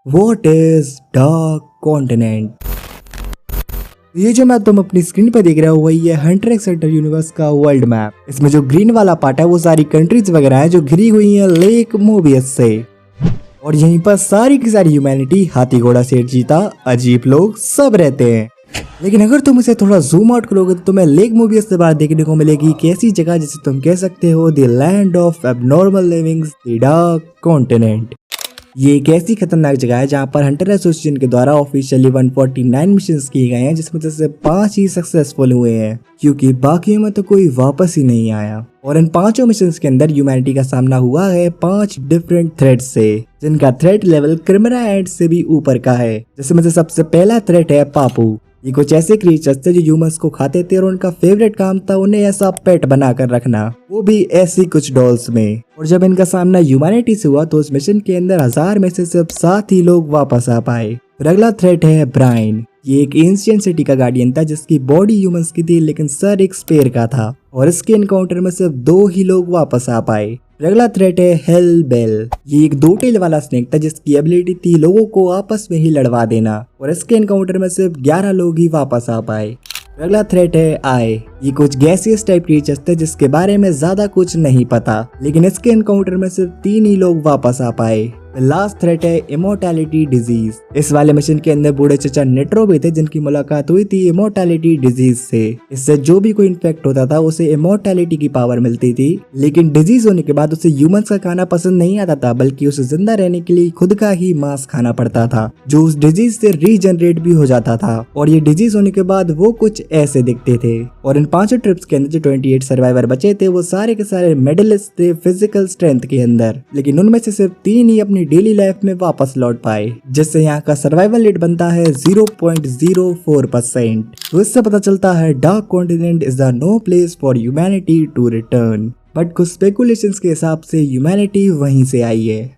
What is dark continent. ये जो map तुम अपनी स्क्रीन पर देख रहे हो वही है हंटर एक्स हंटर यूनिवर्स का वर्ल्ड मैप। इसमें जो ग्रीन वाला पार्ट है वो सारी कंट्रीज वगैरह है जो घिरी हुई है लेक मोबियस से। और यहीं पर सारी की सारी ह्यूमैनिटी हाथी घोड़ा शेर चीता अजीब लोग सब रहते हैं। लेकिन अगर तुम इसे थोड़ा जूम आउट करोगे तो तुम्हें लेक मोबियस से बाहर देखने को मिलेगी एक ऐसी जगह जिसे तुम कह सकते हो the land of abnormal livings, the dark continent. ये एक ऐसी खतरनाक जगह है जहाँ पर हंटर एसोसिएशन के द्वारा ऑफिशियली 149 मिशंस किए गए हैं, जिसमें से 5 ही सक्सेसफुल हुए हैं क्योंकि बाकियों में तो कोई वापस ही नहीं आया। और इन 5 मिशंस के अंदर ह्यूमैनिटी का सामना हुआ है 5 डिफरेंट थ्रेट से, जिनका थ्रेट लेवल क्रिमिनल एंड से भी ऊपर का है। जिसमें से सबसे पहला थ्रेट है पापू। ये कुछ ऐसे क्रीचर्स थे जो ह्यूमंस को खाते थे और उनका फेवरेट काम था उन्हें ऐसा पेट बनाकर रखना, वो भी ऐसी कुछ डॉल्स में। और जब इनका सामना ह्यूमैनिटी से हुआ तो उस मिशन के अंदर 1000 में से सिर्फ 7 ही लोग वापस आ पाए। फिर अगला थ्रेट है ब्राइन। ये एक एंशिएंट सिटी का गार्डियन था जिसकी बॉडी ह्यूमंस की थी लेकिन सर एक स्पेयर का था, और इसके एनकाउंटर में सिर्फ 2 ही लोग वापस आ पाए। अगला थ्रेट है हेल बेल। ये एक 2 टेल वाला स्नेक था जिसकी एबिलिटी थी लोगों को आपस में ही लड़वा देना, और इसके एनकाउंटर में सिर्फ 11 लोग ही वापस आ पाए। अगला थ्रेट है आय। ये कुछ गैसियस टाइप क्रीचर्स थे जिसके बारे में ज्यादा कुछ नहीं पता, लेकिन इसके एनकाउंटर में सिर्फ 3 ही लोग वापस आ पाए। लास्ट थ्रेट है इमोर्टैलिटी डिजीज। इस वाले मिशन के अंदर बूढ़े चचा नेट्रो भी थे जिनकी मुलाकात हुई थी इमोर्टैलिटी डिजीज से। इससे जो भी कोई इन्फेक्ट होता था उसे इमोर्टैलिटी की पावर मिलती थी, लेकिन डिजीज होने के बाद उसे ह्यूमंस का खाना पसंद नहीं आता था, बल्कि उसे जिंदा रहने के लिए खुद का ही मांस खाना पड़ता था जो उस डिजीज से रीजनरेट भी हो जाता था। और ये डिजीज होने के बाद वो कुछ ऐसे दिखते थे। और इन 5 ट्रिप्स के अंदर जो 28 सर्वाइवर बचे थे वो सारे के सारे मेडलिस्ट थे फिजिकल स्ट्रेंथ के अंदर, लेकिन उनमें से सिर्फ 3 ही अपनी डेली लाइफ में वापस लौट पाए, जिससे यहाँ का सर्वाइवल रेट बनता है 0.04%। तो इससे पता चलता है dark continent is the no place for humanity to return. But कुछ स्पेकुलेशंस के हिसाब से ह्यूमैनिटी वहीं से आई है।